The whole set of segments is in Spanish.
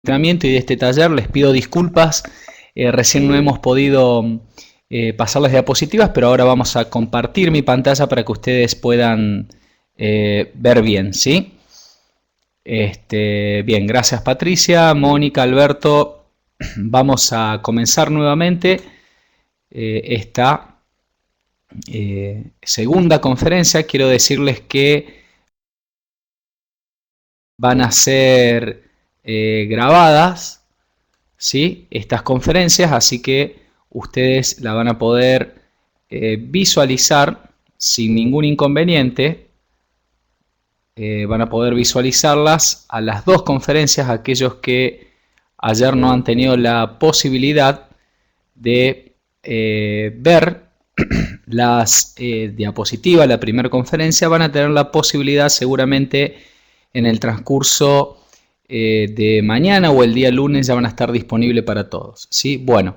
entrenamiento y de este taller. Les pido disculpas, recién no hemos podido pasar las diapositivas, pero ahora vamos a compartir mi pantalla para que ustedes puedan ver bien, ¿sí? Bien, gracias Patricia, Mónica, Alberto. Vamos a comenzar nuevamente esta segunda conferencia. Quiero decirles que van a ser grabadas, ¿sí?, estas conferencias, así que ustedes la van a poder visualizar sin ningún inconveniente. Van a poder visualizarlas a las dos conferencias, aquellos que ayer no han tenido la posibilidad de ver las diapositivas. La primera conferencia van a tener la posibilidad seguramente en el transcurso de mañana o el día lunes, ya van a estar disponibles para todos, ¿sí? Bueno,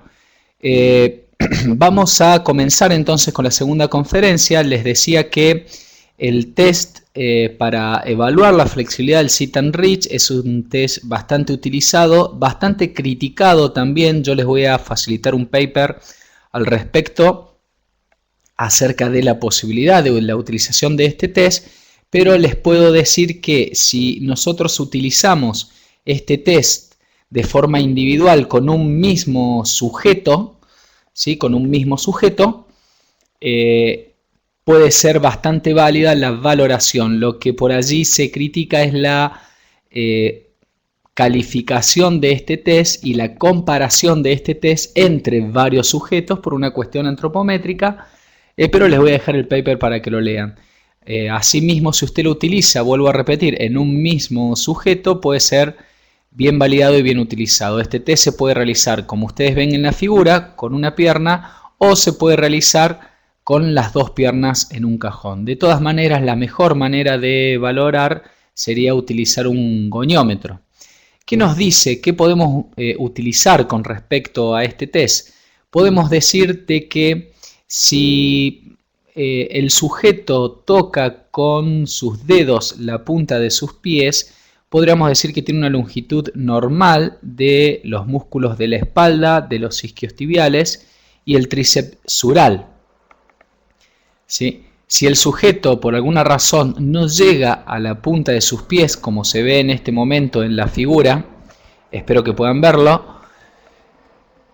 vamos a comenzar entonces con la segunda conferencia. Les decía que el test para evaluar la flexibilidad del Sit and Reach es un test bastante utilizado, bastante criticado también. Yo les voy a facilitar un paper al respecto acerca de la posibilidad de la utilización de este test, pero les puedo decir que si nosotros utilizamos este test de forma individual con un mismo sujeto, ¿sí?, con un mismo sujeto, puede ser bastante válida la valoración. Lo que por allí se critica es la calificación de este test y la comparación de este test entre varios sujetos por una cuestión antropométrica, pero les voy a dejar el paper para que lo lean. Asimismo, si usted lo utiliza, vuelvo a repetir, en un mismo sujeto, puede ser bien validado y bien utilizado. Este test se puede realizar, como ustedes ven en la figura, con una pierna, o se puede realizar con las dos piernas en un cajón. De todas maneras, la mejor manera de valorar sería utilizar un goniómetro. ¿Qué nos dice? ¿Qué podemos utilizar con respecto a este test? Podemos decirte que si el sujeto toca con sus dedos la punta de sus pies, podríamos decir que tiene una longitud normal de los músculos de la espalda, de los isquiotibiales y el tríceps sural, ¿sí? Si el sujeto por alguna razón no llega a la punta de sus pies, como se ve en este momento en la figura, espero que puedan verlo.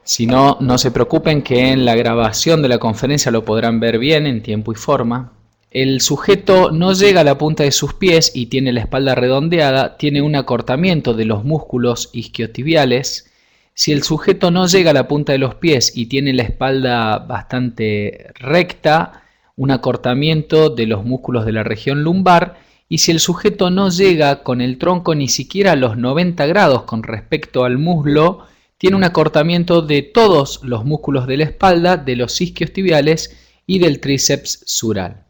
Si no, no se preocupen, que en la grabación de la conferencia lo podrán ver bien en tiempo y forma. El sujeto no llega a la punta de sus pies y tiene la espalda redondeada, tiene un acortamiento de los músculos isquiotibiales. Si el sujeto no llega a la punta de los pies y tiene la espalda bastante recta, un acortamiento de los músculos de la región lumbar. Y si el sujeto no llega con el tronco ni siquiera a los 90 grados con respecto al muslo, tiene un acortamiento de todos los músculos de la espalda, de los isquiotibiales y del tríceps sural.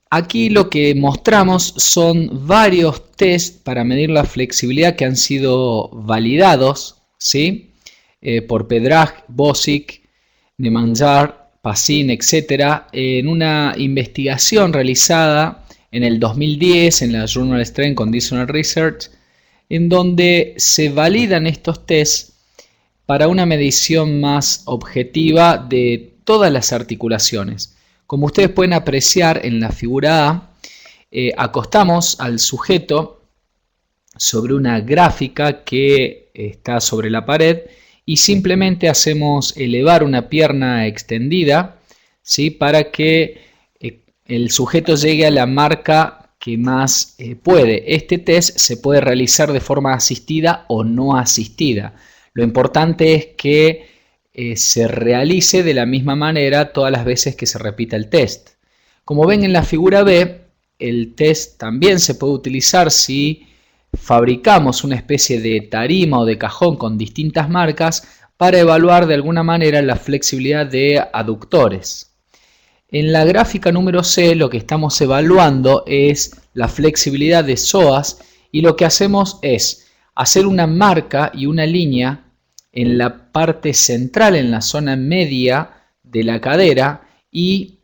Aquí lo que mostramos son varios test para medir la flexibilidad que han sido validados, ¿sí?, por Pedrag, Bosic, Nemanjar, Pacin, etc., en una investigación realizada en el 2010 en la Journal Strength Conditional Research, en donde se validan estos tests para una medición más objetiva de todas las articulaciones. Como ustedes pueden apreciar en la figura A, acostamos al sujeto sobre una gráfica que está sobre la pared y simplemente hacemos elevar una pierna extendida, ¿sí?, para que el sujeto llegue a la marca que más puede. Este test se puede realizar de forma asistida o no asistida. Lo importante es que se realice de la misma manera todas las veces que se repita el test. Como ven en la figura B, el test también se puede utilizar si fabricamos una especie de tarima o de cajón con distintas marcas para evaluar de alguna manera la flexibilidad de aductores. En la gráfica número C lo que estamos evaluando es la flexibilidad de psoas y lo que hacemos es hacer una marca y una línea en la parte central, en la zona media de la cadera, y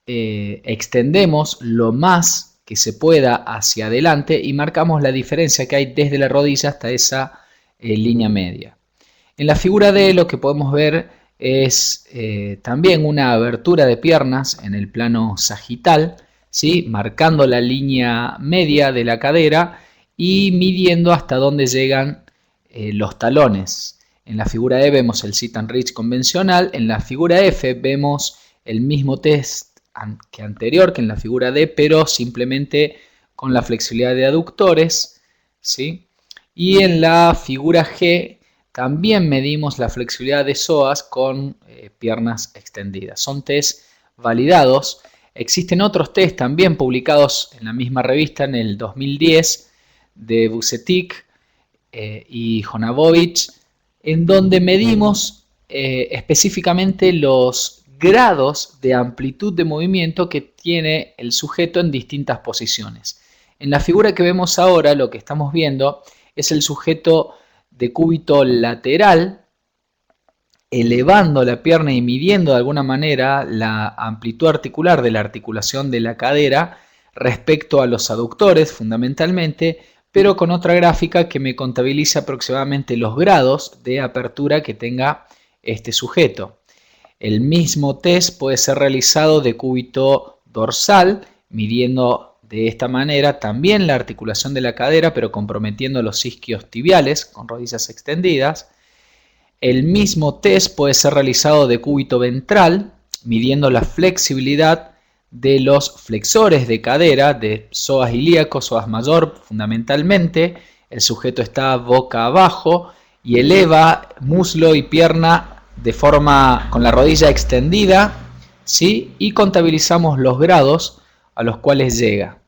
extendemos lo más que se pueda hacia adelante y marcamos la diferencia que hay desde la rodilla hasta esa línea media. En la figura D lo que podemos ver es también una abertura de piernas en el plano sagital, ¿sí? Marcando la línea media de la cadera y midiendo hasta dónde llegan los talones. En la figura E vemos el sit and reach convencional, en la figura F vemos el mismo test que anterior, que en la figura D, pero simplemente con la flexibilidad de aductores, ¿sí? Y en la figura G también medimos la flexibilidad de psoas con piernas extendidas. Son test validados. Existen otros test también publicados en la misma revista en el 2010 de Vucetich y Jonabovic, en donde medimos específicamente los grados de amplitud de movimiento que tiene el sujeto en distintas posiciones. En la figura que vemos ahora, lo que estamos viendo es el sujeto de cúbito lateral, elevando la pierna y midiendo de alguna manera la amplitud articular de la articulación de la cadera respecto a los aductores fundamentalmente, pero con otra gráfica que me contabiliza aproximadamente los grados de apertura que tenga este sujeto. El mismo test puede ser realizado de cúbito dorsal, midiendo de esta manera también la articulación de la cadera, pero comprometiendo los isquios tibiales con rodillas extendidas. El mismo test puede ser realizado de cúbito ventral, midiendo la flexibilidad de los flexores de cadera, de psoas ilíaco, psoas mayor fundamentalmente. El sujeto está boca abajo y eleva muslo y pierna de forma con la rodilla extendida, ¿sí? Y contabilizamos los grados a los cuales llega.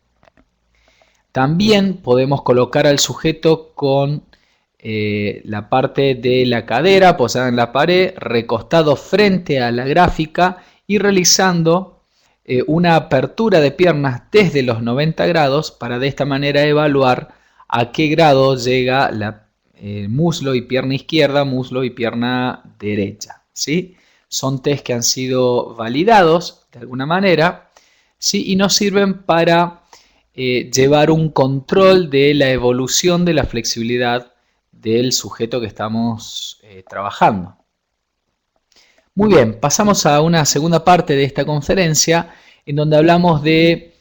También podemos colocar al sujeto con la parte de la cadera posada en la pared, recostado frente a la gráfica y realizando una apertura de piernas desde los 90 grados para de esta manera evaluar a qué grado llega muslo y pierna izquierda, muslo y pierna derecha, ¿sí? Son test que han sido validados de alguna manera, ¿sí? Y nos sirven para llevar un control de la evolución de la flexibilidad del sujeto que estamos trabajando. Muy bien, pasamos a una segunda parte de esta conferencia en donde hablamos de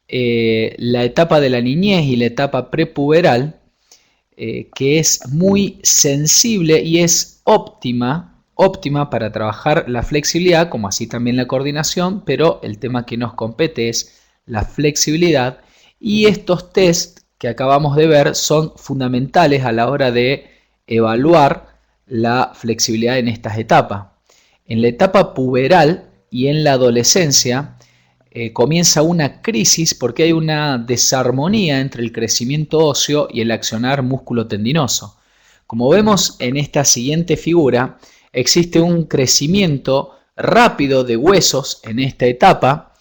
la etapa de la niñez y la etapa prepuberal, que es muy sensible y es óptima para trabajar la flexibilidad, como así también la coordinación, pero el tema que nos compete es la flexibilidad, y estos test que acabamos de ver son fundamentales a la hora de evaluar la flexibilidad en estas etapas. En la etapa puberal y en la adolescencia comienza una crisis porque hay una desarmonía entre el crecimiento óseo y el accionar músculo-tendinoso. Como vemos en esta siguiente figura, existe un crecimiento rápido de huesos en esta etapa,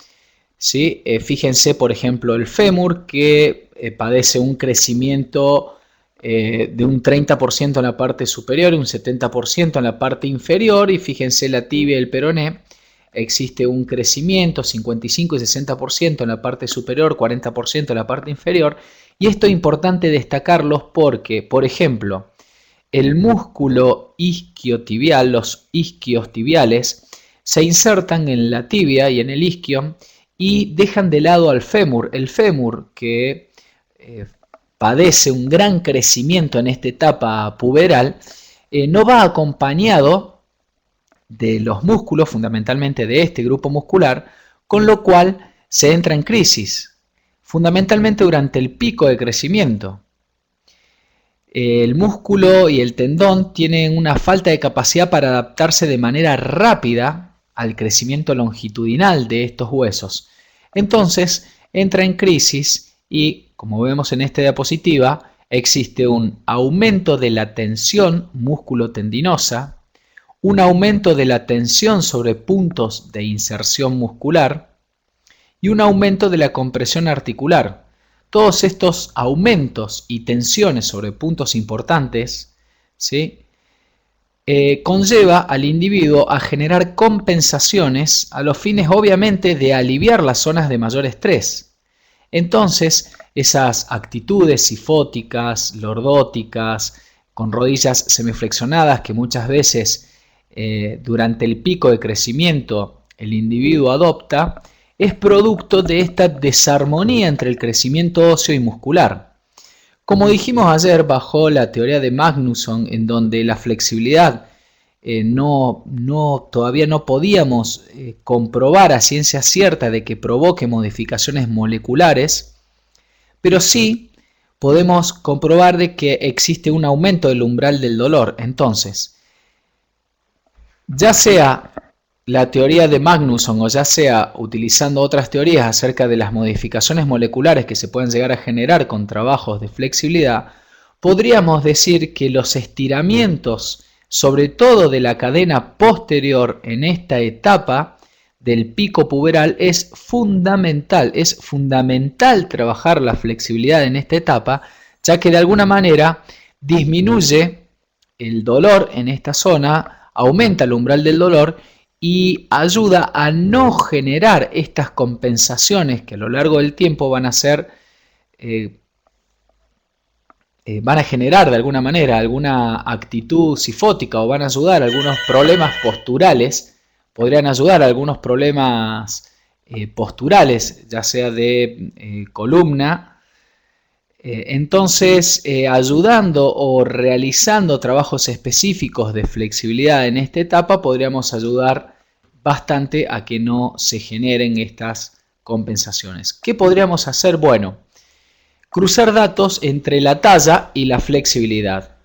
¿sí? Fíjense, por ejemplo, el fémur que padece un crecimiento de un 30% en la parte superior y un 70% en la parte inferior, y fíjense la tibia y el peroné. Existe un crecimiento 55 y 60% en la parte superior, 40% en la parte inferior. Y esto es importante destacarlos porque, por ejemplo, el músculo isquiotibial, los isquios tibiales, se insertan en la tibia y en el isquio y dejan de lado al fémur. El fémur, que padece un gran crecimiento en esta etapa puberal, no va acompañado de los músculos, fundamentalmente de este grupo muscular, con lo cual se entra en crisis, fundamentalmente durante el pico de crecimiento. El músculo y el tendón tienen una falta de capacidad para adaptarse de manera rápida al crecimiento longitudinal de estos huesos. Entonces entra en crisis y, como vemos en esta diapositiva, existe un aumento de la tensión músculo-tendinosa, un aumento de la tensión sobre puntos de inserción muscular y un aumento de la compresión articular. Todos estos aumentos y tensiones sobre puntos importantes, ¿sí?, conlleva al individuo a generar compensaciones a los fines obviamente de aliviar las zonas de mayor estrés. Entonces, esas actitudes sifóticas, lordóticas, con rodillas semiflexionadas que muchas veces durante el pico de crecimiento el individuo adopta, es producto de esta desarmonía entre el crecimiento óseo y muscular. Como dijimos ayer, bajo la teoría de Magnusson, en donde la flexibilidad todavía no podíamos comprobar a ciencia cierta de que provoque modificaciones moleculares, pero sí podemos comprobar de que existe un aumento del umbral del dolor. Entonces, ya sea la teoría de Magnusson o ya sea utilizando otras teorías acerca de las modificaciones moleculares que se pueden llegar a generar con trabajos de flexibilidad, podríamos decir que los estiramientos, sobre todo de la cadena posterior en esta etapa del pico puberal, es fundamental trabajar la flexibilidad en esta etapa, ya que de alguna manera disminuye el dolor en esta zona, aumenta el umbral del dolor y ayuda a no generar estas compensaciones que a lo largo del tiempo van a generar de alguna manera alguna actitud sifótica o van a ayudar a algunos problemas posturales, podrían ayudar a algunos problemas posturales, ya sea de columna. Entonces, ayudando o realizando trabajos específicos de flexibilidad en esta etapa, podríamos ayudar bastante a que no se generen estas compensaciones. ¿Qué podríamos hacer? Bueno, cruzar datos entre la talla y la flexibilidad.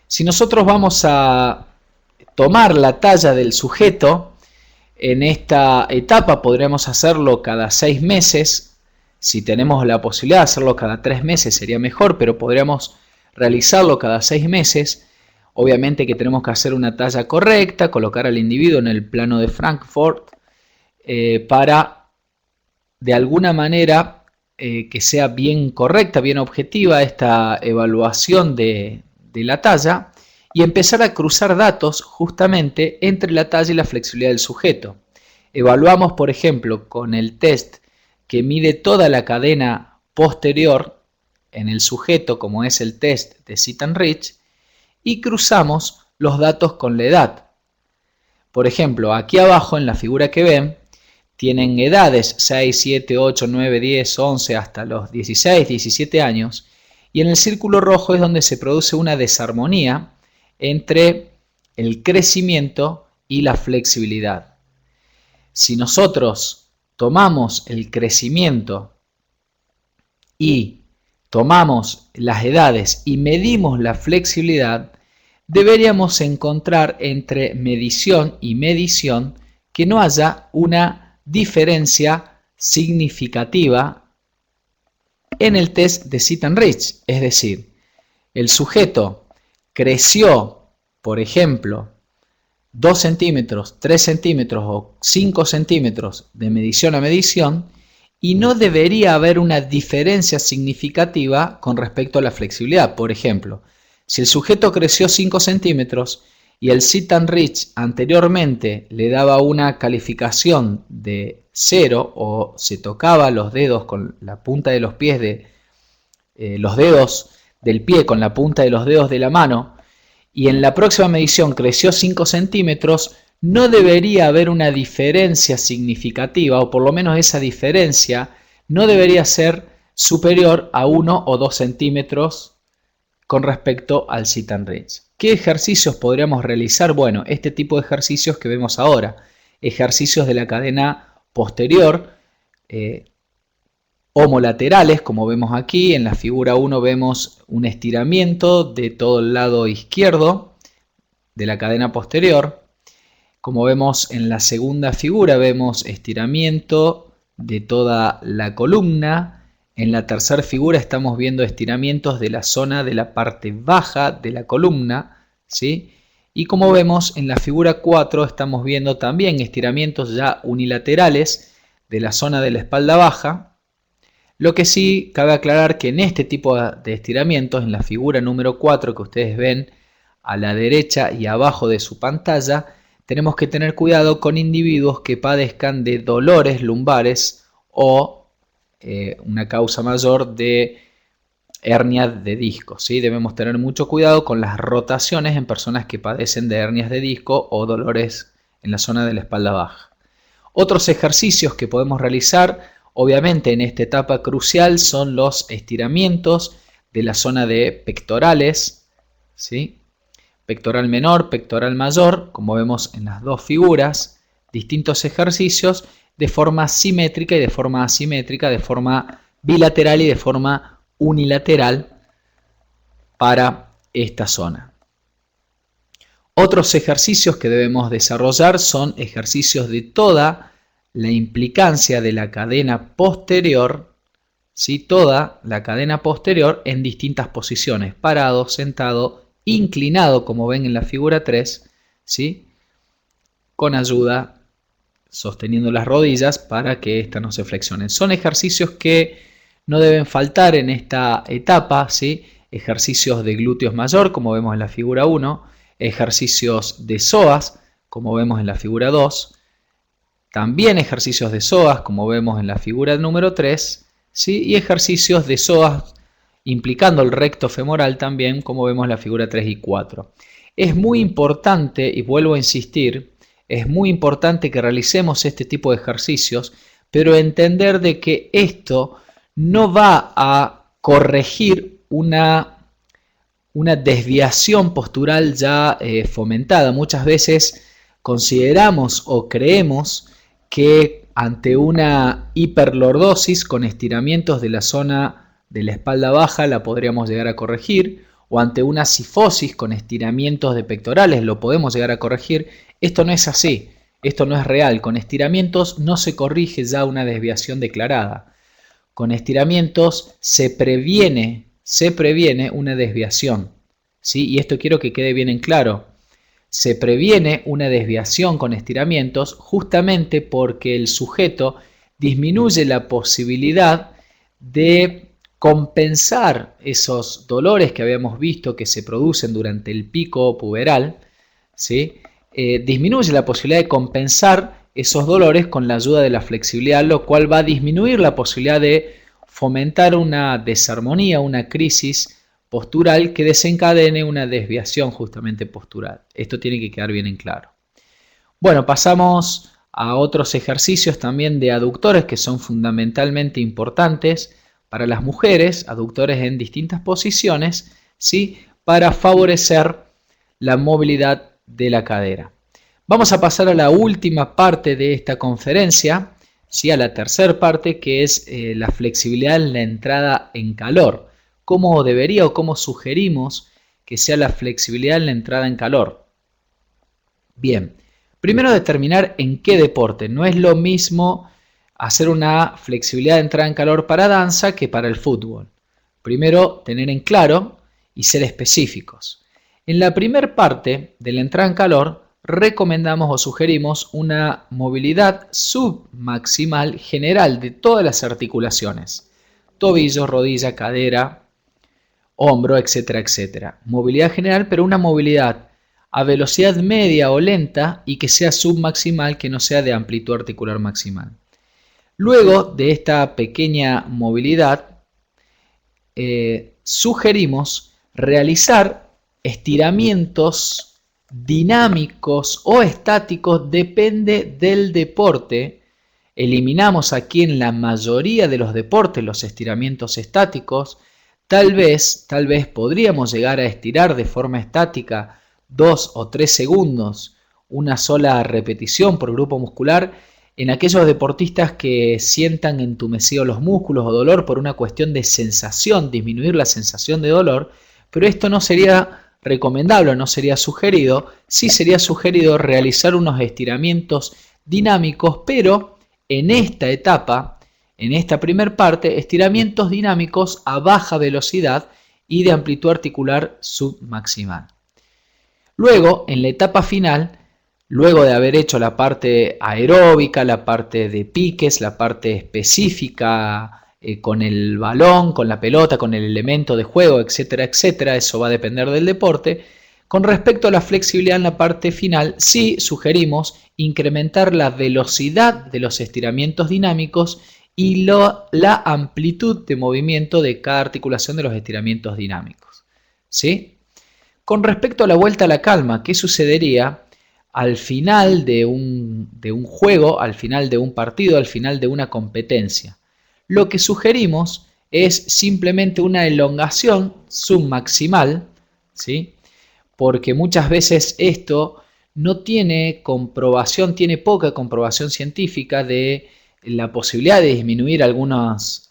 Si nosotros vamos a tomar la talla del sujeto, en esta etapa podríamos hacerlo cada 6 meses. Si tenemos la posibilidad de hacerlo cada 3 meses sería mejor, pero podríamos realizarlo cada 6 meses. Obviamente que tenemos que hacer una talla correcta, colocar al individuo en el plano de Frankfurt para de alguna manera que sea bien correcta, bien objetiva esta evaluación de la talla y empezar a cruzar datos justamente entre la talla y la flexibilidad del sujeto. Evaluamos, por ejemplo, con el test que mide toda la cadena posterior en el sujeto, como es el test de Sit and Reach, y cruzamos los datos con la edad. Por ejemplo, aquí abajo en la figura que ven, tienen edades 6, 7, 8, 9, 10, 11 hasta los 16, 17 años, y en el círculo rojo es donde se produce una desarmonía entre el crecimiento y la flexibilidad. Si nosotros tomamos el crecimiento y tomamos las edades y medimos la flexibilidad, deberíamos encontrar entre medición y medición que no haya una diferencia significativa en el test de Sit and Reach. Es decir, el sujeto creció, por ejemplo, 2 centímetros, 3 centímetros o 5 centímetros de medición a medición y no debería haber una diferencia significativa con respecto a la flexibilidad. Por ejemplo, si el sujeto creció 5 centímetros y el Sit and Reach anteriormente le daba una calificación de 0 o se tocaba los dedos con la punta de los pies los dedos del pie con la punta de los dedos de la mano y en la próxima medición creció 5 centímetros, no debería haber una diferencia significativa, o por lo menos esa diferencia no debería ser superior a 1 o 2 centímetros con respecto al Sit and Reach. ¿Qué ejercicios podríamos realizar? Bueno, este tipo de ejercicios que vemos ahora, ejercicios de la cadena posterior, homolaterales, como vemos aquí, en la figura 1 vemos un estiramiento de todo el lado izquierdo de la cadena posterior. Como vemos en la segunda figura, vemos estiramiento de toda la columna. En la tercera figura estamos viendo estiramientos de la zona de la parte baja de la columna, ¿sí? Y como vemos en la figura 4 estamos viendo también estiramientos ya unilaterales de la zona de la espalda baja. Lo que sí cabe aclarar que en este tipo de estiramientos, en la figura número 4 que ustedes ven a la derecha y abajo de su pantalla, tenemos que tener cuidado con individuos que padezcan de dolores lumbares o una causa mayor de hernia de disco, ¿sí? Debemos tener mucho cuidado con las rotaciones en personas que padecen de hernias de disco o dolores en la zona de la espalda baja. Otros ejercicios que podemos realizar, obviamente en esta etapa crucial, son los estiramientos de la zona de pectorales, ¿sí? Pectoral menor, pectoral mayor, como vemos en las dos figuras, distintos ejercicios de forma simétrica y de forma asimétrica, de forma bilateral y de forma unilateral para esta zona. Otros ejercicios que debemos desarrollar son ejercicios de toda la implicancia de la cadena posterior, ¿sí? Toda la cadena posterior en distintas posiciones, parado, sentado, inclinado, como ven en la figura 3, ¿sí? Con ayuda, sosteniendo las rodillas para que éstas no se flexionen. Son ejercicios que no deben faltar en esta etapa, ¿sí? Ejercicios de glúteos mayor, como vemos en la figura 1, ejercicios de psoas, como vemos en la figura 2, también ejercicios de psoas, como vemos en la figura número 3, ¿sí? Y ejercicios de psoas implicando el recto femoral también, como vemos en la figura 3 y 4. Es muy importante, y vuelvo a insistir, es muy importante que realicemos este tipo de ejercicios, pero entender de que esto no va a corregir una desviación postural ya fomentada. Muchas veces consideramos o creemos que ante una hiperlordosis con estiramientos de la zona de la espalda baja la podríamos llegar a corregir, o ante una cifosis con estiramientos de pectorales lo podemos llegar a corregir. Esto no es así, esto no es real. Con estiramientos no se corrige ya una desviación declarada. Con estiramientos se previene una desviación, ¿sí? Y esto quiero que quede bien en claro. Se previene una desviación con estiramientos justamente porque el sujeto disminuye la posibilidad de compensar esos dolores que habíamos visto que se producen durante el pico puberal, ¿sí? Disminuye la posibilidad de compensar esos dolores con la ayuda de la flexibilidad, lo cual va a disminuir la posibilidad de fomentar una desarmonía, una crisis postural que desencadene una desviación justamente postural. Esto tiene que quedar bien en claro. Bueno, pasamos a otros ejercicios también de aductores que son fundamentalmente importantes para las mujeres, aductores en distintas posiciones, ¿sí? Para favorecer la movilidad de la cadera. Vamos a pasar a la última parte de esta conferencia, ¿sí? A la tercera parte, que es la flexibilidad en la entrada en calor. ¿Cómo debería o cómo sugerimos que sea la flexibilidad en la entrada en calor? Bien, primero determinar en qué deporte. No es lo mismo hacer una flexibilidad de entrada en calor para danza que para el fútbol. Primero tener en claro y ser específicos. En la primera parte de la entrada en calor recomendamos o sugerimos una movilidad submaximal general de todas las articulaciones, tobillo, rodilla, cadera, hombro, etcétera, etcétera. Movilidad general, pero una movilidad a velocidad media o lenta y que sea submaximal, que no sea de amplitud articular maximal. Luego de esta pequeña movilidad, sugerimos realizar estiramientos dinámicos o estáticos, depende del deporte. Eliminamos aquí en la mayoría de los deportes los estiramientos estáticos. Tal vez podríamos llegar a estirar de forma estática 2 o 3 segundos, una sola repetición por grupo muscular, en aquellos deportistas que sientan entumecidos los músculos o dolor por una cuestión de sensación, disminuir la sensación de dolor, pero esto no sería recomendable, no sería sugerido. Sí sería sugerido realizar unos estiramientos dinámicos, pero en esta etapa, en esta primera parte, estiramientos dinámicos a baja velocidad y de amplitud articular submaximal. Luego, en la etapa final, luego de haber hecho la parte aeróbica, la parte de piques, la parte específica con el balón, con la pelota, con el elemento de juego, etcétera, etcétera, eso va a depender del deporte. Con respecto a la flexibilidad en la parte final, sí sugerimos incrementar la velocidad de los estiramientos dinámicos y la amplitud de movimiento de cada articulación de los estiramientos dinámicos. ¿Sí? Con respecto a la vuelta a la calma, ¿qué sucedería al final de un juego, al final de un partido, al final de una competencia? Lo que sugerimos es simplemente una elongación submaximal, ¿sí? Porque muchas veces esto no tiene comprobación, tiene poca comprobación científica de la posibilidad de disminuir algunas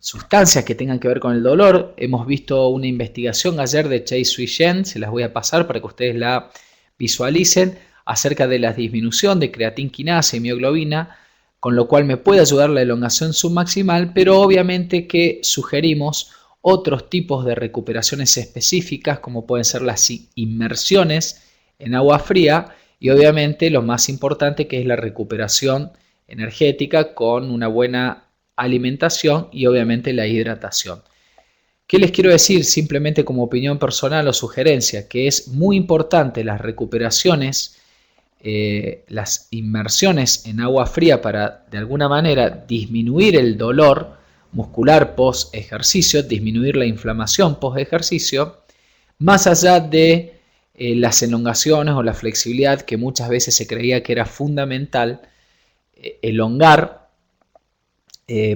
sustancias que tengan que ver con el dolor. Hemos visto una investigación ayer de Chase Sui Shen, se las voy a pasar para que ustedes la visualicen, acerca de la disminución de creatinquinasa y mioglobina, con lo cual me puede ayudar la elongación submaximal, pero obviamente que sugerimos otros tipos de recuperaciones específicas, como pueden ser las inmersiones en agua fría, y obviamente lo más importante, que es la recuperación energética con una buena alimentación y obviamente la hidratación. ¿Qué les quiero decir? Simplemente como opinión personal o sugerencia, que es muy importante las recuperaciones, las inmersiones en agua fría para de alguna manera disminuir el dolor muscular post ejercicio, disminuir la inflamación post ejercicio, más allá de las elongaciones o la flexibilidad, que muchas veces se creía que era fundamental elongar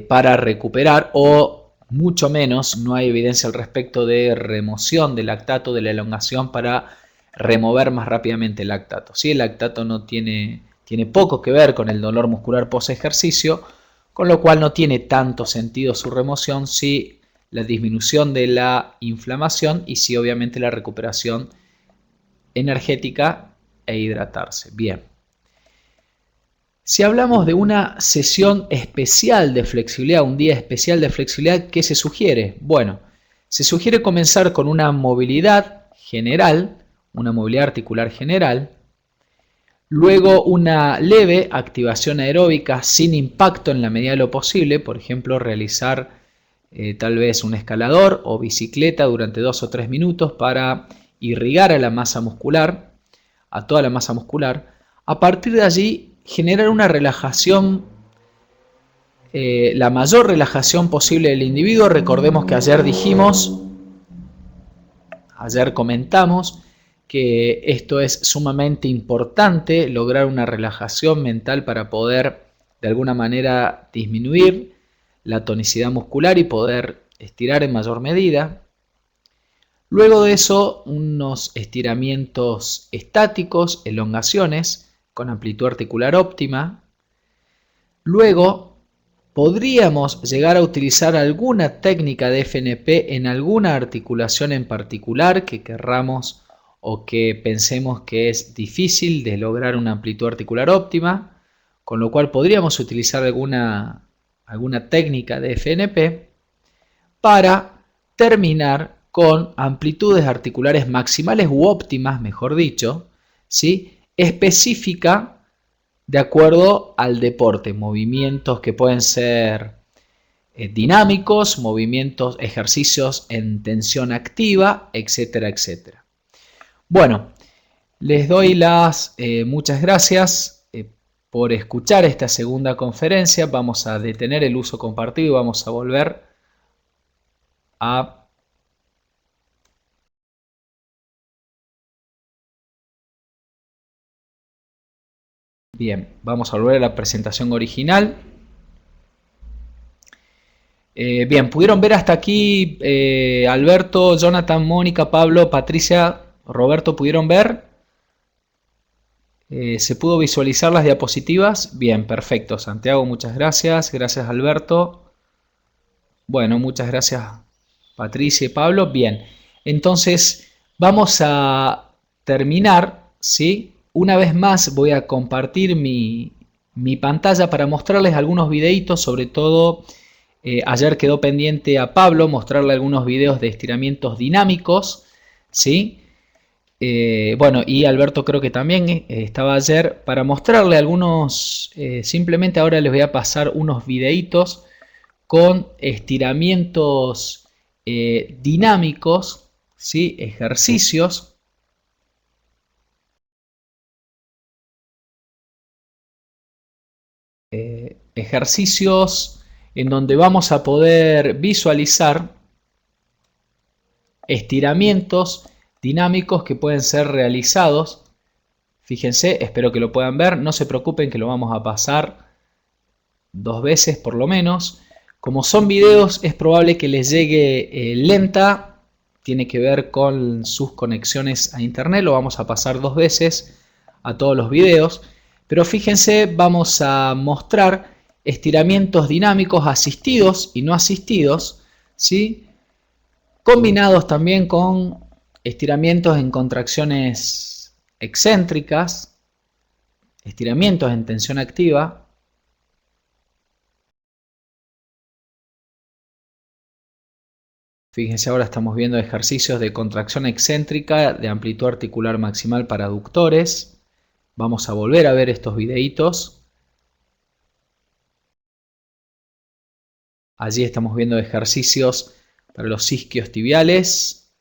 para recuperar, o mucho menos, no hay evidencia al respecto de remoción del lactato, de la elongación para remover más rápidamente el lactato. ¿Sí? El lactato no tiene poco que ver con el dolor muscular post ejercicio, con lo cual no tiene tanto sentido su remoción, sí la disminución de la inflamación y sí obviamente la recuperación energética e hidratarse. Bien. Si hablamos de una sesión especial de flexibilidad, un día especial de flexibilidad, ¿qué se sugiere? Bueno, se sugiere comenzar con una movilidad general, una movilidad articular general, luego una leve activación aeróbica sin impacto en la medida de lo posible, por ejemplo, realizar tal vez un escalador o bicicleta durante 2 o 3 minutos para irrigar a la masa muscular, a toda la masa muscular. A partir de allí, generar una relajación, la mayor relajación posible del individuo. Recordemos que ayer comentamos que esto es sumamente importante, lograr una relajación mental para poder de alguna manera disminuir la tonicidad muscular y poder estirar en mayor medida. Luego de eso, unos estiramientos estáticos, elongaciones con amplitud articular óptima. Luego, podríamos llegar a utilizar alguna técnica de FNP en alguna articulación en particular que querramos o que pensemos que es difícil de lograr una amplitud articular óptima, con lo cual podríamos utilizar alguna técnica de FNP para terminar con amplitudes articulares maximales u óptimas, mejor dicho, ¿sí? Específica de acuerdo al deporte, movimientos que pueden ser dinámicos, movimientos, ejercicios en tensión activa, etcétera, etcétera. Bueno, les doy las muchas gracias por escuchar esta segunda conferencia. Vamos a detener el uso compartido y vamos a volver a... Bien, vamos a volver a la presentación original. Bien, ¿pudieron ver hasta aquí Alberto, Jonathan, Mónica, Pablo, Patricia, Roberto? ¿Pudieron ver? ¿Se pudo visualizar las diapositivas? Bien, perfecto. Santiago, muchas gracias. Gracias, Alberto. Bueno, muchas gracias, Patricia y Pablo. Bien, entonces vamos a terminar, ¿sí? Una vez más voy a compartir mi pantalla para mostrarles algunos videitos, sobre todo ayer quedó pendiente a Pablo mostrarle algunos videos de estiramientos dinámicos, ¿sí? Bueno, y Alberto creo que también estaba ayer para mostrarle algunos, simplemente ahora les voy a pasar unos videitos con estiramientos dinámicos, ¿sí? Ejercicios ejercicios en donde vamos a poder visualizar estiramientos dinámicos que pueden ser realizados. Fíjense, espero que lo puedan ver, no se preocupen que lo vamos a pasar 2 veces por lo menos. Como son videos es probable que les llegue lenta, tiene que ver con sus conexiones a internet, lo vamos a pasar 2 veces a todos los videos. Pero fíjense, vamos a mostrar estiramientos dinámicos asistidos y no asistidos, ¿sí? Combinados también con estiramientos en contracciones excéntricas, estiramientos en tensión activa. Fíjense, ahora estamos viendo ejercicios de contracción excéntrica de amplitud articular maximal para aductores. Vamos a volver a ver estos videitos. Allí estamos viendo ejercicios para los isquios tibiales.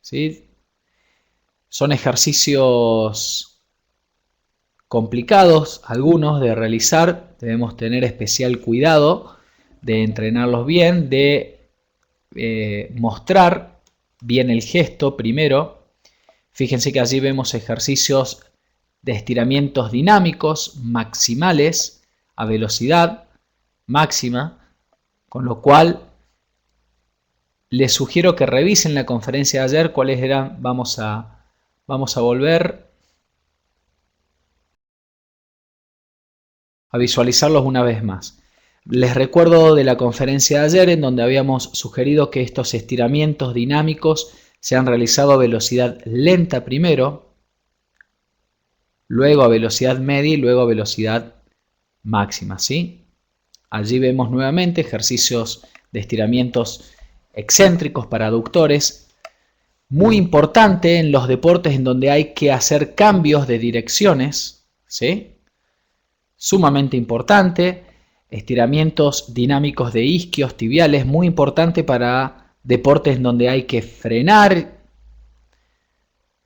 ¿Sí? Son ejercicios complicados, algunos de realizar. Debemos tener especial cuidado de entrenarlos bien, de mostrar bien el gesto primero. Fíjense que allí vemos ejercicios de estiramientos dinámicos maximales a velocidad máxima, con lo cual les sugiero que revisen la conferencia de ayer cuáles eran. Vamos a volver a visualizarlos una vez más. Les recuerdo de la conferencia de ayer en donde habíamos sugerido que estos estiramientos dinámicos se han realizado a velocidad lenta primero, luego a velocidad media y luego a velocidad máxima, ¿sí? Allí vemos nuevamente ejercicios de estiramientos excéntricos para aductores. Muy importante en los deportes en donde hay que hacer cambios de direcciones, ¿sí? Sumamente importante. Estiramientos dinámicos de isquios tibiales, muy importante para deportes en donde hay que frenar.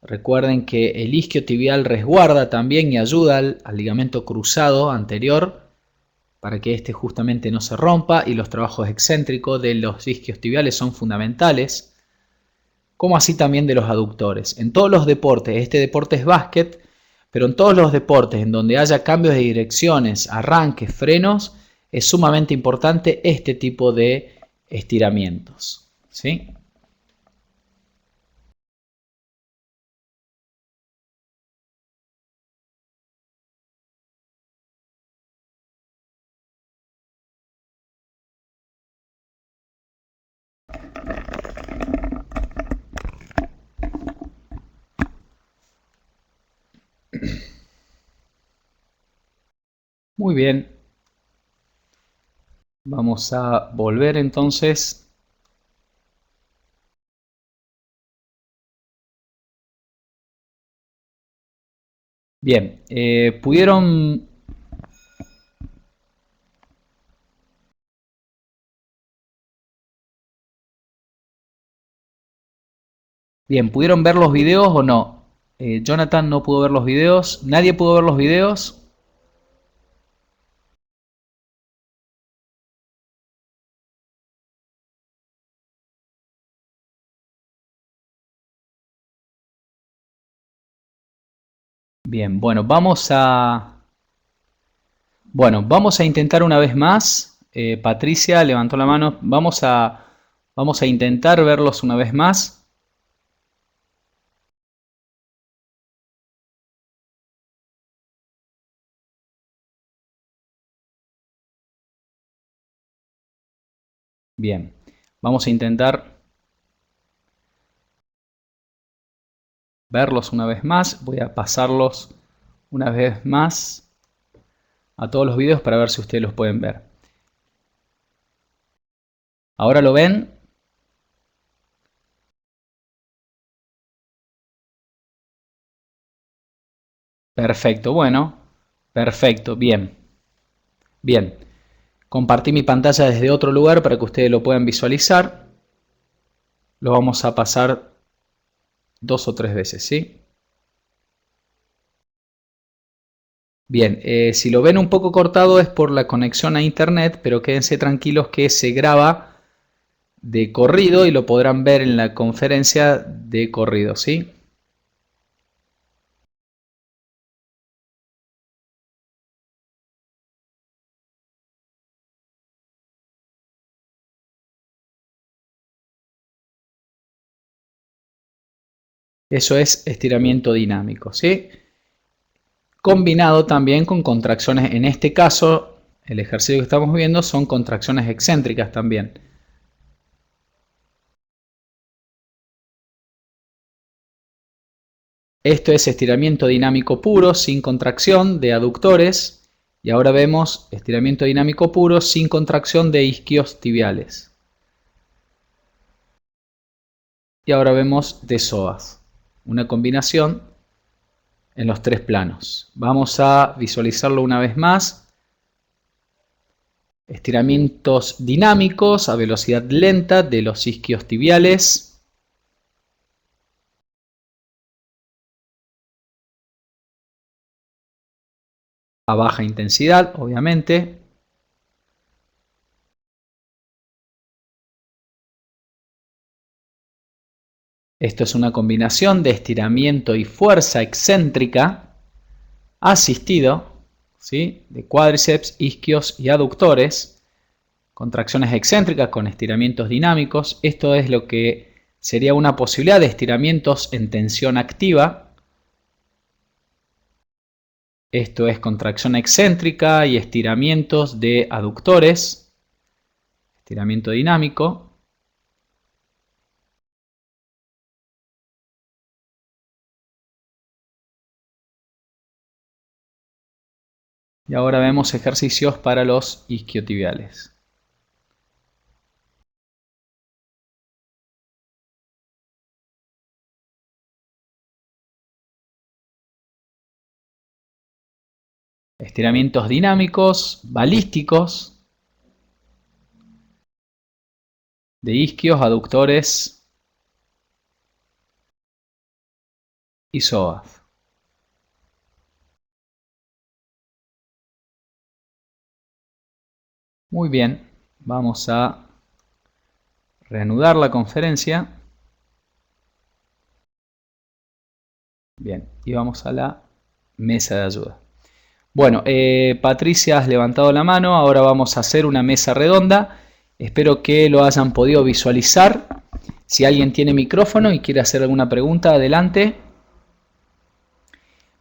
Recuerden que el isquio tibial resguarda también y ayuda al ligamento cruzado anterior para que este justamente no se rompa, y los trabajos excéntricos de los isquios tibiales son fundamentales, como así también de los aductores. En todos los deportes, este deporte es básquet, pero en todos los deportes en donde haya cambios de direcciones, arranques, frenos, es sumamente importante este tipo de estiramientos, ¿sí? Muy bien. Vamos a volver entonces. Bien, pudieron... Bien, ¿pudieron ver los videos o no? Jonathan no pudo ver los videos. ¿Nadie pudo ver los videos? Bien, bueno, vamos a intentar una vez más. Patricia levantó la mano. Vamos a intentar verlos una vez más. Bien, vamos a intentar verlos una vez más. Voy a pasarlos una vez más a todos los videos para ver si ustedes los pueden ver. ¿Ahora lo ven? Perfecto, bueno, perfecto, bien, bien. Compartí mi pantalla desde otro lugar para que ustedes lo puedan visualizar. Lo vamos a pasar 2 o 3 veces, ¿sí? Bien, si lo ven un poco cortado es por la conexión a internet, pero quédense tranquilos que se graba de corrido y lo podrán ver en la conferencia de corrido, ¿sí? Eso es estiramiento dinámico, ¿sí? Combinado también con contracciones, en este caso, el ejercicio que estamos viendo son contracciones excéntricas también. Esto es estiramiento dinámico puro, sin contracción de aductores. Y ahora vemos estiramiento dinámico puro, sin contracción de isquios tibiales. Y ahora vemos de psoas. Una combinación en los tres planos. Vamos a visualizarlo una vez más. Estiramientos dinámicos a velocidad lenta de los isquios tibiales. A baja intensidad, obviamente. Esto es una combinación de estiramiento y fuerza excéntrica asistido, ¿sí?, de cuádriceps, isquios y aductores. Contracciones excéntricas con estiramientos dinámicos. Esto es lo que sería una posibilidad de estiramientos en tensión activa. Esto es contracción excéntrica y estiramientos de aductores. Estiramiento dinámico. Y ahora vemos ejercicios para los isquiotibiales. Estiramientos dinámicos, balísticos, de isquios, aductores y psoas. Muy bien, vamos a reanudar la conferencia. Bien, y vamos a la mesa de ayuda. Bueno, Patricia, has levantado la mano, ahora vamos a hacer una mesa redonda. Espero que lo hayan podido visualizar. Si alguien tiene micrófono y quiere hacer alguna pregunta, adelante.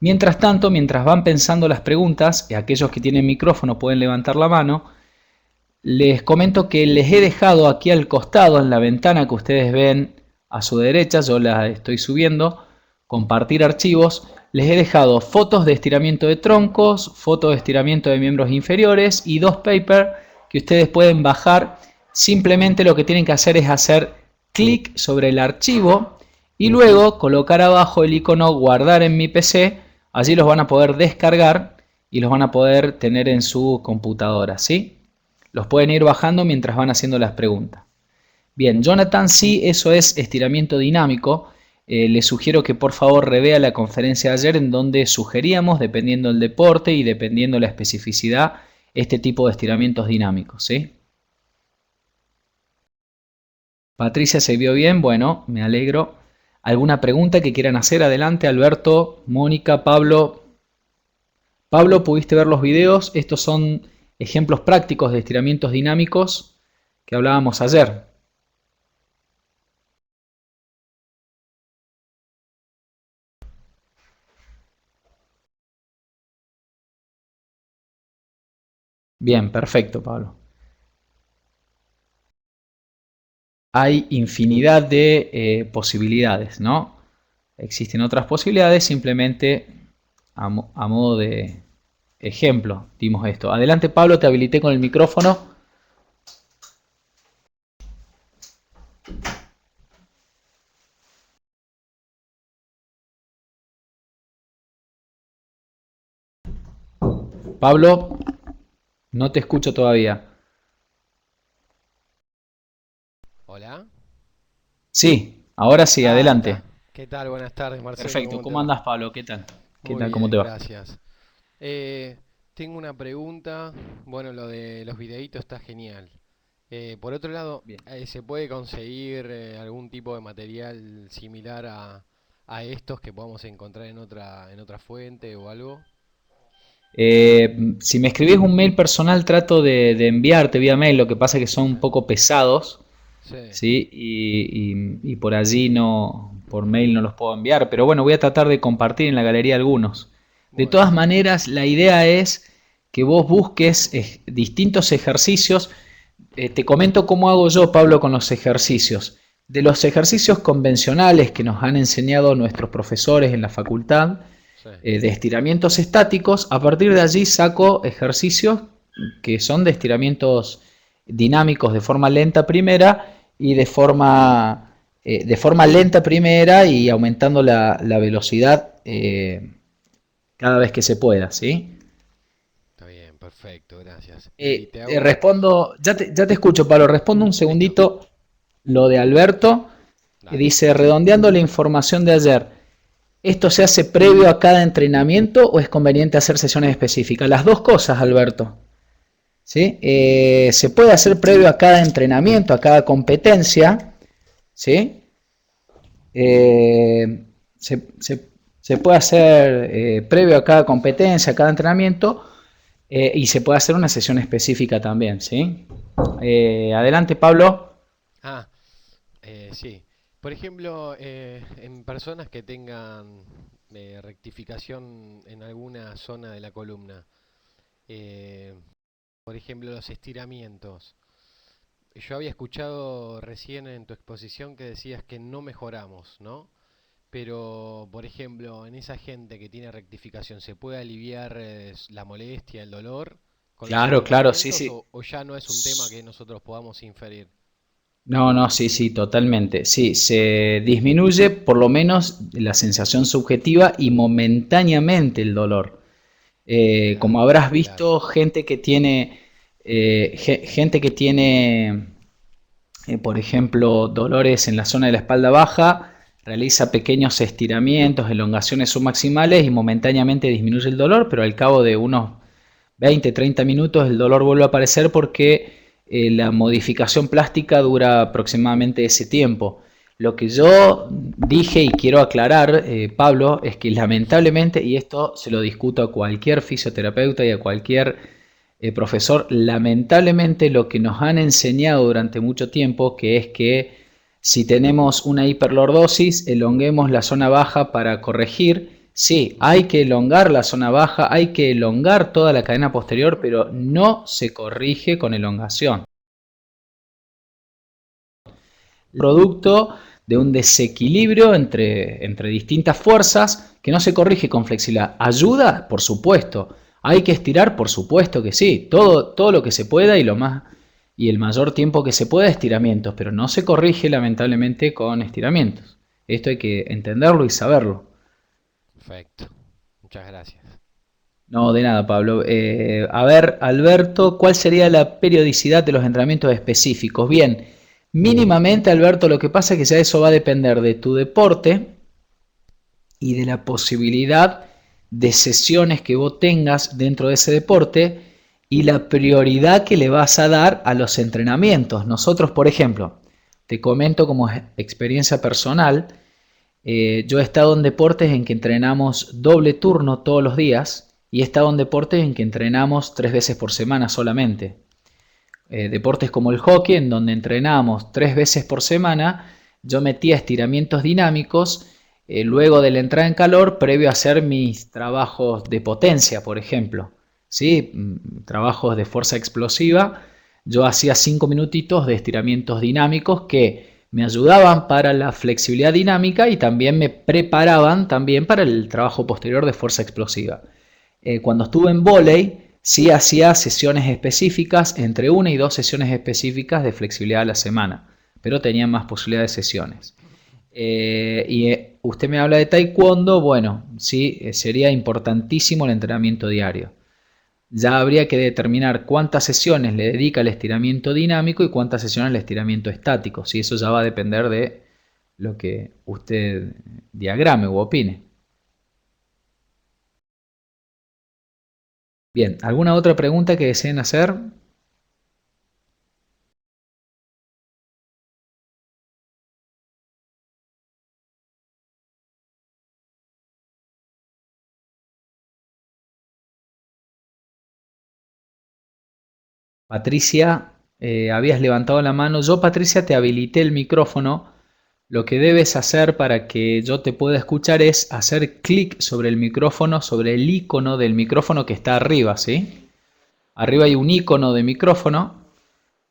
Mientras tanto, mientras van pensando las preguntas, y aquellos que tienen micrófono pueden levantar la mano, les comento que les he dejado aquí al costado, en la ventana que ustedes ven a su derecha, yo la estoy subiendo, compartir archivos, les he dejado fotos de estiramiento de troncos, fotos de estiramiento de miembros inferiores y dos papers que ustedes pueden bajar. Simplemente lo que tienen que hacer es hacer clic sobre el archivo y luego colocar abajo el icono guardar en mi PC. Allí los van a poder descargar y los van a poder tener en su computadora, ¿sí? Los pueden ir bajando mientras van haciendo las preguntas. Bien, Jonathan, sí, eso es estiramiento dinámico. Les sugiero que por favor revea la conferencia de ayer en donde sugeríamos, dependiendo del deporte y dependiendo la especificidad, este tipo de estiramientos dinámicos, ¿sí? Patricia, ¿se vio bien? Bueno, me alegro. ¿Alguna pregunta que quieran hacer? Adelante, Alberto, Mónica, Pablo. Pablo, ¿pudiste ver los videos? Estos son ejemplos prácticos de estiramientos dinámicos que hablábamos ayer. Bien, perfecto, Pablo. Hay infinidad de posibilidades, ¿no? Existen otras posibilidades, simplemente a modo de ejemplo dimos esto. Adelante, Pablo, te habilité con el micrófono. Pablo, no te escucho todavía. Hola. Sí, ahora sí, Ahí adelante. está. ¿Qué tal? Buenas tardes, Marcelo. Perfecto. ¿Cómo te ¿Cómo va? andás, Pablo? ¿Qué tal? ¿Qué Muy tal? ¿Cómo bien, te va? gracias. Eh, Tengo una pregunta. Bueno, lo de los videitos está genial. Por otro lado, Bien. ¿se puede conseguir algún tipo de material similar a estos que podamos encontrar en otra fuente o algo? Si me escribís un mail personal, trato de enviarte vía mail, lo que pasa es que son un Sí. poco pesados, Sí. ¿sí? Y por allí no, por mail no los puedo enviar, pero bueno, voy a tratar de compartir en la galería algunos. De todas Bueno. maneras, la idea es que vos busques distintos ejercicios. Te comento cómo hago yo, Pablo, con los ejercicios. De los ejercicios convencionales que nos han enseñado nuestros profesores en la facultad, Sí. de estiramientos estáticos, a partir de allí saco ejercicios que son de estiramientos dinámicos de forma lenta primera y de forma lenta primera y aumentando la velocidad cada vez que se pueda, ¿sí? Está bien, perfecto, gracias. Y te hago... Respondo, ya te escucho, Pablo, respondo un Listo, segundito lo de Alberto, que dale. dice, redondeando la información de ayer, ¿esto se hace previo a cada entrenamiento o es conveniente hacer sesiones específicas? Las dos cosas, Alberto. ¿Sí? Se puede hacer previo a cada entrenamiento, a cada competencia. ¿Sí? Eh, se, se- se puede hacer previo a cada competencia, a cada entrenamiento, y se puede hacer una sesión específica también. ¿Sí? Adelante, Pablo. Ah, sí. Por ejemplo, en personas que tengan rectificación en alguna zona de la columna, eh, por ejemplo, los estiramientos. Yo había escuchado recién en tu exposición que decías que no mejoramos, ¿no? Pero, por ejemplo, en esa gente que tiene rectificación, ¿se puede aliviar la molestia, el dolor con los Claro, claro, sí, estiramientos sí. o ya no es un tema que nosotros podamos inferir? No, no, sí, sí, totalmente. Sí, se disminuye por lo menos la sensación subjetiva y momentáneamente el dolor. Como Claro, habrás claro. visto, gente que tiene, por ejemplo, dolores en la zona de la espalda baja, realiza pequeños estiramientos, elongaciones submaximales y momentáneamente disminuye el dolor, pero al cabo de unos 20, 30 minutos el dolor vuelve a aparecer porque la modificación plástica dura aproximadamente ese tiempo. Lo que yo dije y quiero aclarar, Pablo, es que lamentablemente, y esto se lo discuto a cualquier fisioterapeuta y a cualquier profesor, lamentablemente lo que nos han enseñado durante mucho tiempo, que es que si tenemos una hiperlordosis, elonguemos la zona baja para corregir. Sí, hay que elongar la zona baja, hay que elongar toda la cadena posterior, pero no se corrige con elongación. Producto de un desequilibrio entre distintas fuerzas que no se corrige con flexibilidad. ¿Ayuda? Por supuesto. ¿Hay que estirar? Por supuesto que sí. Todo lo que se pueda y el mayor tiempo que se pueda, estiramientos, pero no se corrige lamentablemente con estiramientos. Esto hay que entenderlo y saberlo. Perfecto. Muchas gracias. No, de nada, Pablo. A ver, Alberto, ¿cuál sería la periodicidad de los entrenamientos específicos? Bien, mínimamente, Alberto, lo que pasa es que ya eso va a depender de tu deporte y de la posibilidad de sesiones que vos tengas dentro de ese deporte y la prioridad que le vas a dar a los entrenamientos. Nosotros, por ejemplo, te comento como experiencia personal, yo he estado en deportes en que entrenamos doble turno todos los días y he estado en deportes en que entrenamos 3 veces por semana solamente. Deportes como el hockey, en donde entrenamos 3 veces por semana, yo metía estiramientos dinámicos luego de la entrada en calor, previo a hacer mis trabajos de potencia, por ejemplo. ¿Sí? Trabajos de fuerza explosiva. Yo hacía 5 minutitos de estiramientos dinámicos que me ayudaban para la flexibilidad dinámica y también me preparaban también para el trabajo posterior de fuerza explosiva. Cuando estuve en vóley, sí hacía sesiones específicas, entre 1 y 2 sesiones específicas de flexibilidad a la semana, pero tenía más posibilidades de sesiones. Y usted me habla de taekwondo, bueno, sí, sería importantísimo el entrenamiento diario. Ya habría que determinar cuántas sesiones le dedica al estiramiento dinámico y cuántas sesiones al estiramiento estático. Si eso ya va a depender de lo que usted diagrame u opine. Bien, ¿alguna otra pregunta que deseen hacer? Patricia, habías levantado la mano. Yo, Patricia, te habilité el micrófono. Lo que debes hacer para que yo te pueda escuchar es hacer clic sobre el micrófono, sobre el icono del micrófono que está arriba, ¿sí? Arriba hay un icono de micrófono.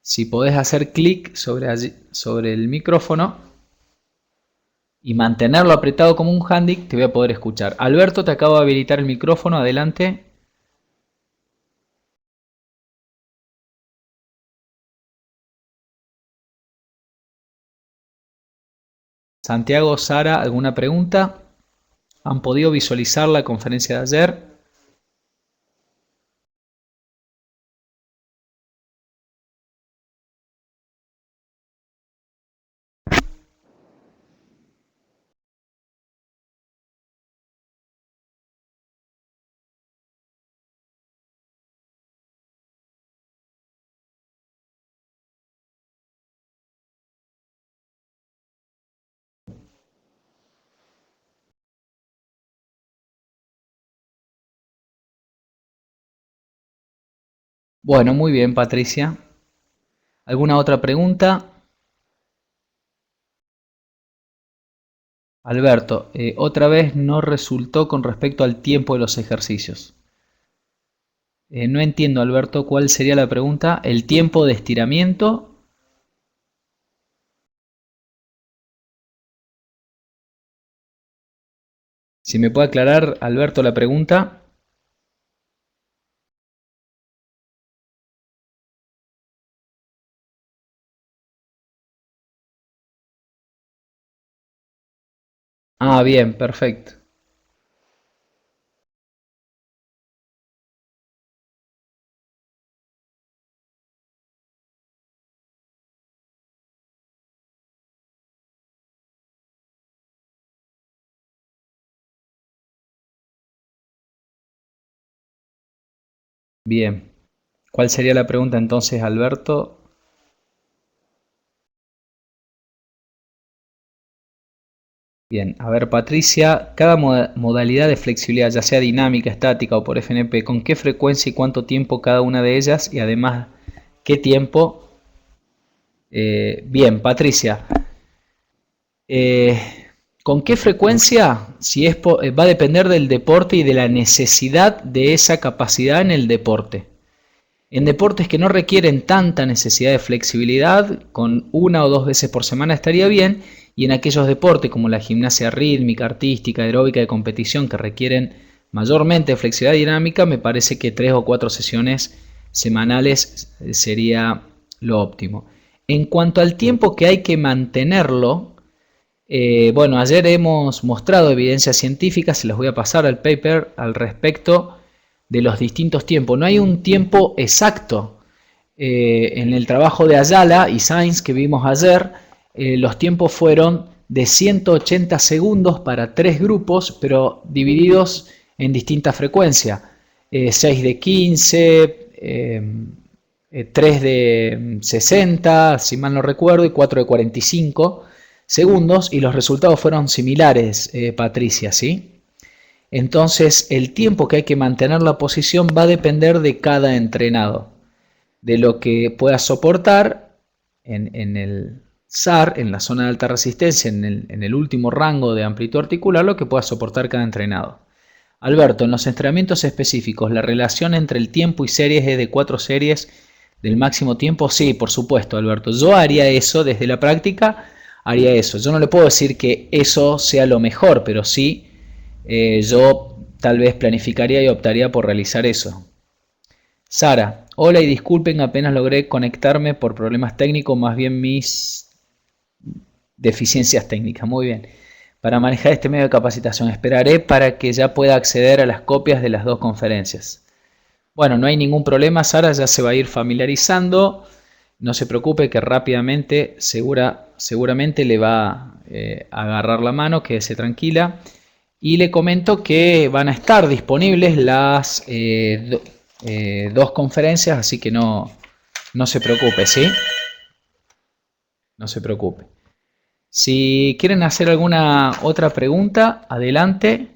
Si podés hacer clic sobre el micrófono y mantenerlo apretado como un handy, te voy a poder escuchar. Alberto, te acabo de habilitar el micrófono. Adelante. Santiago, Sara, ¿alguna pregunta? ¿Han podido visualizar la conferencia de ayer? Bueno, muy bien, Patricia. ¿Alguna otra pregunta? Alberto, otra vez no resultó con respecto al tiempo de los ejercicios. No entiendo, Alberto, cuál sería la pregunta. ¿El tiempo de estiramiento? Si me puede aclarar, Alberto, la pregunta. Ah, bien, perfecto. Bien. ¿Cuál sería la pregunta entonces, Alberto? Bien, a ver, Patricia, cada modalidad de flexibilidad, ya sea dinámica, estática o por FNP, ¿con qué frecuencia y cuánto tiempo cada una de ellas? Y además, ¿qué tiempo? Bien, Patricia, eh, ¿con qué frecuencia? Si es va a depender del deporte y de la necesidad de esa capacidad en el deporte. En deportes que no requieren tanta necesidad de flexibilidad, con una o dos veces por semana estaría bien, y en aquellos deportes como la gimnasia rítmica, artística, aeróbica de competición que requieren mayormente flexibilidad dinámica, me parece que 3 o 4 sesiones semanales sería lo óptimo. En cuanto al tiempo que hay que mantenerlo, bueno, ayer hemos mostrado evidencias científicas, se las voy a pasar al paper al respecto de los distintos tiempos. No hay un tiempo exacto. En el trabajo de Ayala y Sainz que vimos ayer, los tiempos fueron de 180 segundos para 3 grupos, pero divididos en distinta frecuencia. 6 de 15, 3 de 60, si mal no recuerdo, y 4 de 45 segundos, y los resultados fueron similares, Patricia, ¿sí? Entonces, el tiempo que hay que mantener la posición va a depender de cada entrenado, de lo que pueda soportar en el SAR, en la zona de alta resistencia, en el último rango de amplitud articular, lo que pueda soportar cada entrenado. Alberto, en los entrenamientos específicos, ¿la relación entre el tiempo y series es de 4 series del máximo tiempo? Sí, por supuesto, Alberto. Yo haría eso desde la práctica, haría eso. Yo no le puedo decir que eso sea lo mejor, pero sí, yo tal vez planificaría y optaría por realizar eso. Sara, hola y disculpen, apenas logré conectarme por problemas técnicos, más bien mis deficiencias técnicas. Muy bien. Para manejar este medio de capacitación, esperaré para que ya pueda acceder a las copias de las 2 conferencias. Bueno, no hay ningún problema, Sara ya se va a ir familiarizando. No se preocupe que rápidamente, seguramente le va a agarrar la mano, quédese tranquila. Y le comento que van a estar disponibles las 2 conferencias, así que no se preocupe, ¿sí? No se preocupe. Si quieren hacer alguna otra pregunta, adelante.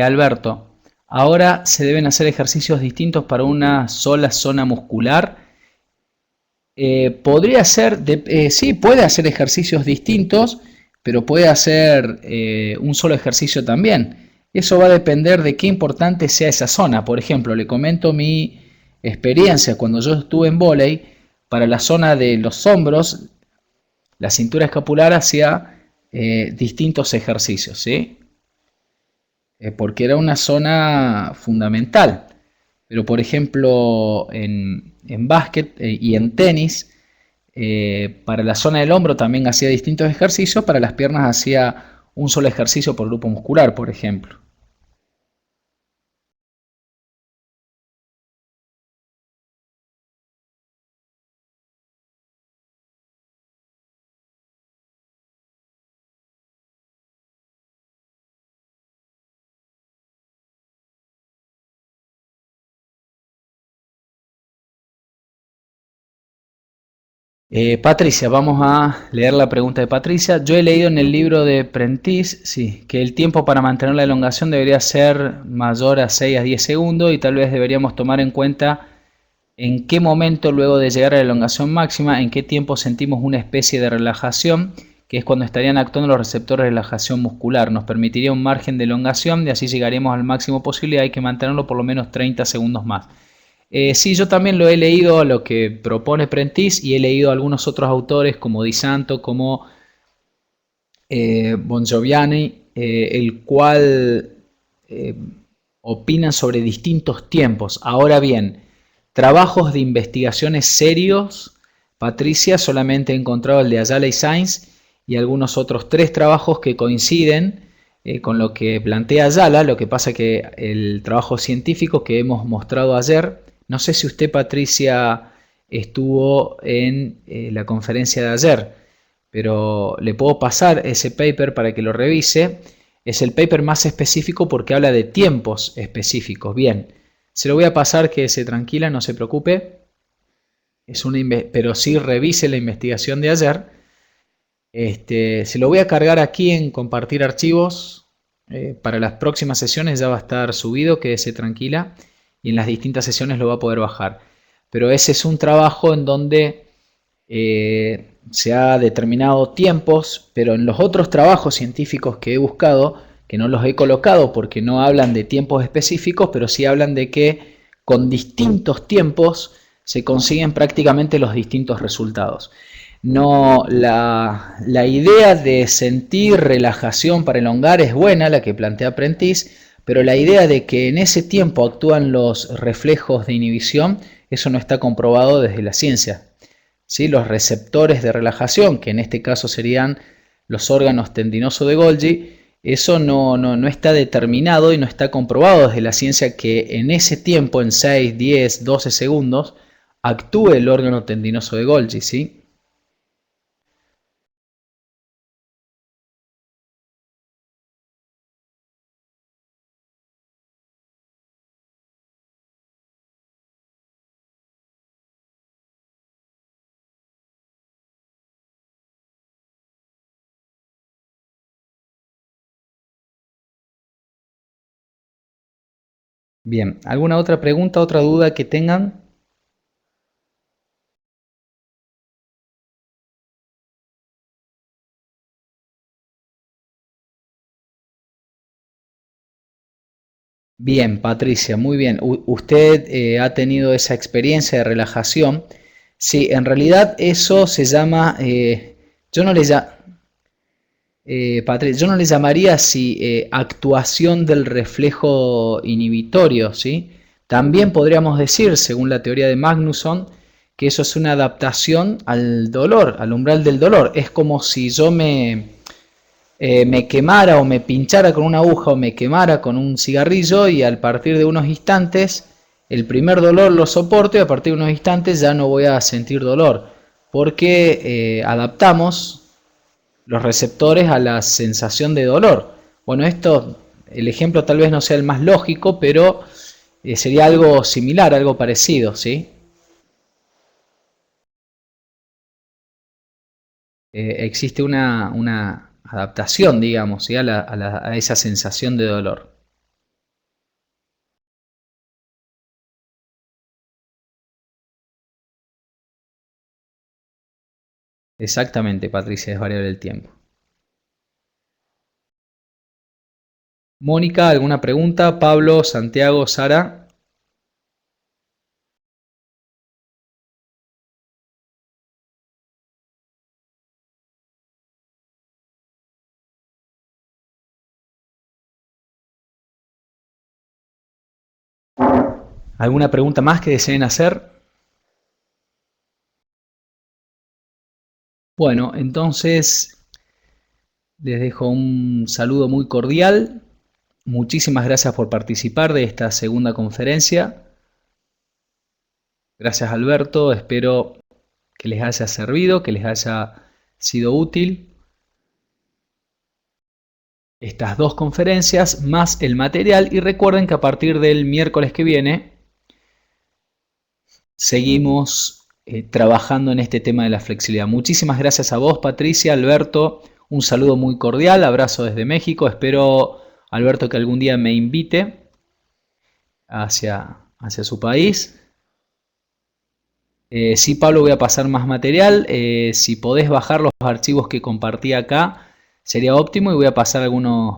Alberto, ahora se deben hacer ejercicios distintos para una sola zona muscular. Podría ser, sí, puede hacer ejercicios distintos, pero puede hacer un solo ejercicio también. Eso va a depender de qué importante sea esa zona. Por ejemplo, le comento mi experiencia cuando yo estuve en vóley. Para la zona de los hombros, la cintura escapular hacía distintos ejercicios, ¿sí? Porque era una zona fundamental. Pero por ejemplo, en básquet y en tenis, para la zona del hombro también hacía distintos ejercicios, para las piernas hacía un solo ejercicio por grupo muscular, por ejemplo. Patricia, vamos a leer la pregunta de Patricia. Yo he leído en el libro de Prentice, sí, que el tiempo para mantener la elongación debería ser mayor a 6 a 10 segundos y tal vez deberíamos tomar en cuenta en qué momento luego de llegar a la elongación máxima, en qué tiempo sentimos una especie de relajación, que es cuando estarían actuando los receptores de relajación muscular. Nos permitiría un margen de elongación y así llegaríamos al máximo posible. Hay que mantenerlo por lo menos 30 segundos más. Sí, yo también lo he leído, lo que propone Prentice, y he leído a algunos otros autores como Di Santo, como Bongiovanni, el cual eh, opinan sobre distintos tiempos. Ahora bien, trabajos de investigaciones serios, Patricia, solamente he encontrado el de Ayala y Sainz y algunos otros 3 trabajos que coinciden con lo que plantea Ayala. Lo que pasa que el trabajo científico que hemos mostrado ayer, no sé si usted, Patricia, estuvo en la conferencia de ayer, pero le puedo pasar ese paper para que lo revise. Es el paper más específico porque habla de tiempos específicos. Bien, se lo voy a pasar, que se tranquila, no se preocupe. Pero sí revise la investigación de ayer. Se lo voy a cargar aquí en compartir archivos. Para las próximas sesiones ya va a estar subido, quédese tranquila. Y en las distintas sesiones lo va a poder bajar. Pero ese es un trabajo en donde se ha determinado tiempos, pero en los otros trabajos científicos que he buscado, que no los he colocado porque no hablan de tiempos específicos, pero sí hablan de que con distintos tiempos se consiguen prácticamente los distintos resultados. No, la idea de sentir relajación para elongar es buena, la que plantea Prentice, pero la idea de que en ese tiempo actúan los reflejos de inhibición, eso no está comprobado desde la ciencia. ¿Sí? Los receptores de relajación, que en este caso serían los órganos tendinosos de Golgi, eso no está determinado y no está comprobado desde la ciencia que en ese tiempo, en 6, 10, 12 segundos, actúe el órgano tendinoso de Golgi, ¿sí? Bien, ¿alguna otra pregunta, otra duda que tengan? Bien, Patricia, muy bien. Usted ha tenido esa experiencia de relajación. Sí, en realidad eso se llama, yo no le, Patricia, yo no le llamaría así actuación del reflejo inhibitorio, ¿sí? También podríamos decir, según la teoría de Magnusson, que eso es una adaptación al dolor, al umbral del dolor. Es como si yo me quemara o me pinchara con una aguja o me quemara con un cigarrillo, y a partir de unos instantes el primer dolor lo soporto y a partir de unos instantes ya no voy a sentir dolor, porque adaptamos los receptores a la sensación de dolor. Bueno, el ejemplo tal vez no sea el más lógico, pero sería algo similar, algo parecido, ¿sí? Existe una adaptación, digamos, ¿sí? A esa sensación de dolor. Exactamente, Patricia, es variable el tiempo. Mónica, ¿alguna pregunta? Pablo, Santiago, Sara. ¿Alguna pregunta más que deseen hacer? Bueno, entonces les dejo un saludo muy cordial. Muchísimas gracias por participar de esta segunda conferencia. Gracias, Alberto. Espero que les haya servido, que les haya sido útil estas dos conferencias más el material, y recuerden que a partir del miércoles que viene seguimos trabajando en este tema de la flexibilidad. Muchísimas gracias a vos, Patricia, Alberto, un saludo muy cordial, abrazo desde México. Espero, Alberto, que algún día me invite hacia su país. Sí, Pablo, voy a pasar más material. Si podés bajar los archivos que compartí acá, sería óptimo, y voy a pasar algunos